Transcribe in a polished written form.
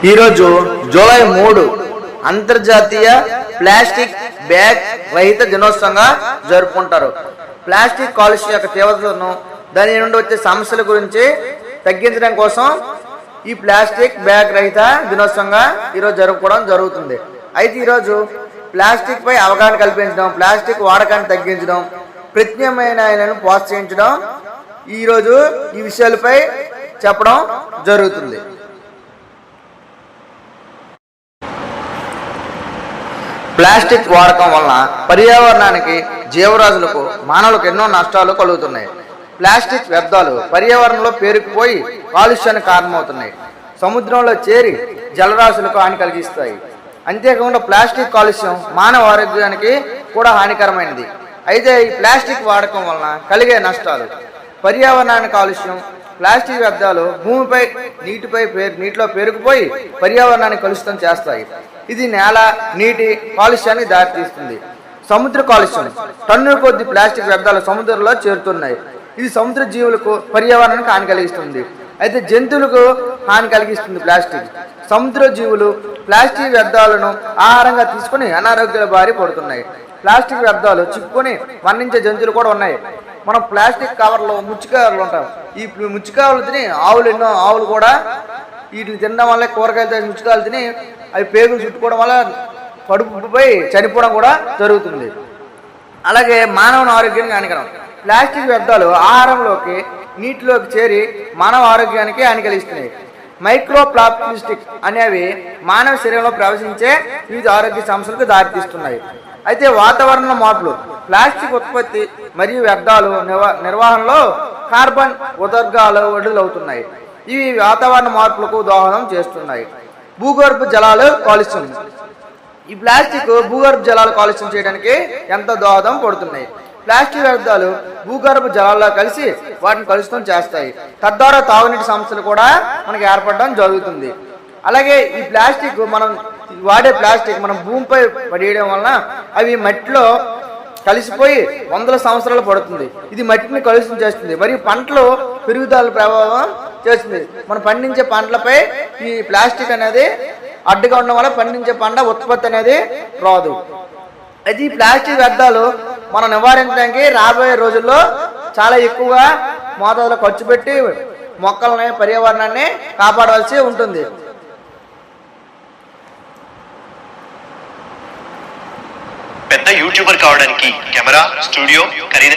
ఈరోజు జూలై 3 అంతర్జాతీయ plastic bag రహిత దినోత్సవంగా జరుపుకుంటారు. ప్లాస్టిక్ కాలుష్యం యొక్క తీవ్రతను, దాని నుండి వచ్చే సమస్యల గురించి తగ్గించడం కోసం ఈ ప్లాస్టిక్ బ్యాగ్ రహిత దినోత్సవంగా ఈరోజు జరుపుకోవడం జరుగుతుంది. అయితే ఈరోజు ప్లాస్టిక్ పై అవగాహన కల్పించడం, ప్లాస్టిక్ వాడకాన్ని తగ్గించడం, ప్రత్యామ్నాయాలను ప్రోత్సహించడం ఈరోజు ఈ విషయాలపై చెప్పడం జరుగుతుంది. ప్లాస్టిక్ వాడకం వలన పర్యావరణానికి, జీవరాశులకు, మానవులకు ఎన్నో నష్టాలు కలుగుతున్నాయి. ప్లాస్టిక్ వ్యర్థాలు పర్యావరణంలో పేరుకుపోయి కాలుష్యానికి కారణమవుతున్నాయి. సముద్రంలో చేరి జలరాశులకు హాని కలిగిస్తాయి. అంతేకాకుండా ప్లాస్టిక్ కాలుష్యం మానవ ఆరోగ్యానికి కూడా హానికరమైనది. అయితే ఈ ప్లాస్టిక్ వాడకం వలన కలిగే నష్టాలు: పర్యావరణానికి కాలుష్యం. ప్లాస్టిక్ వ్యర్థాలు భూమిపై, నీటిలో పేరుకుపోయి పర్యావరణాన్ని కలుషితం చేస్తాయి. ఇది నేల, నీటి కాలుష్యానికి దారితీస్తుంది. సముద్ర కాలుష్యం. టన్నుల కొద్ది ప్లాస్టిక్ వ్యర్థాలు సముద్రంలో చేరుతున్నాయి. ఇది సముద్ర జీవులకు, పర్యావరణానికి హాని కలిగిస్తుంది. అయితే జంతువులకు హాని కలిగిస్తుంది ప్లాస్టిక్. సముద్ర జీవులు ప్లాస్టిక్ వ్యర్థాలను ఆహారంగా తీసుకుని అనారోగ్యాల బారి పడుతున్నాయి. ప్లాస్టిక్ వ్యర్థాలు చిక్కుకొని మరణించే జంతువులు కూడా ఉన్నాయి. మనం ప్లాస్టిక్ కవర్లు, ముచ్చికవర్లు ఉంటాం. ఈ ముచ్చికవర్లు తిని ఎన్నో ఆవులు కూడా వీటిని తినడం వల్ల, కూరగాయలు ముచ్చికాయలు తిని అవి పేగులు చుట్టుకోవడం వల్ల కడుపుపై చనిపోవడం కూడా జరుగుతుంది. అలాగే మానవ ఆరోగ్యానికి హానికరం. ప్లాస్టిక్ వ్యర్థాలు ఆహారంలోకి, నీటిలోకి చేరి మానవ ఆరోగ్యానికి హాని కలిగిస్తున్నాయి. మైక్రో ప్లాస్టిక్ అనేవి మానవ శరీరంలో ప్రవేశించే వివిధ ఆరోగ్య సమస్యలకు దారితీస్తున్నాయి. అయితే వాతావరణ మార్పులు. ప్లాస్టిక్ ఉత్పత్తి మరియు వ్యర్థాలు నిర్వహణలో కార్బన్ ఉద్గారాలు విడుదలవుతున్నాయి. ఇవి వాతావరణ మార్పులకు దోహదం చేస్తున్నాయి. భూగర్భ జలాలు కాలుష్యం. ఈ ప్లాస్టిక్ భూగర్భ జలాలు కాలుష్యం చేయడానికి ఎంతో దోహదం పడుతున్నాయి. ప్లాస్టిక్ వ్యర్థాలు భూగర్భ జలాల్లో కలిసి వాటిని కలుషితం చేస్తాయి. తద్వారా తాగునీటి సమస్యలు కూడా మనకి ఏర్పడడం జరుగుతుంది. అలాగే ఈ ప్లాస్టిక్, మనం వాడే ప్లాస్టిక్ మనం భూమిపై పడేయడం వలన అవి మట్టిలో కలిసిపోయి వందల సంవత్సరాలు పడుతుంది. ఇది మట్టిని కలుషితం చేస్తుంది మరియు పంటలు పెరుగుదల ప్రభావం చేస్తుంది. మనం పండించే పంటలపై ఈ ప్లాస్టిక్ అనేది అడ్డుగా ఉండడం వల్ల పండించే పంట ఉత్పత్తి అనేది రాదు. అయితే ఈ ప్లాస్టిక్ వ్యర్థాలు మనం నివారించడానికి రాబోయే రోజుల్లో చాలా ఎక్కువగా మోతాదులో ఖర్చు పెట్టి మొక్కల్ని, పర్యావరణాన్ని కాపాడవలసి ఉంటుంది. పెద్ద యూట్యూబర్ కావడానికి కెమెరా, స్టూడియో ఖరీదు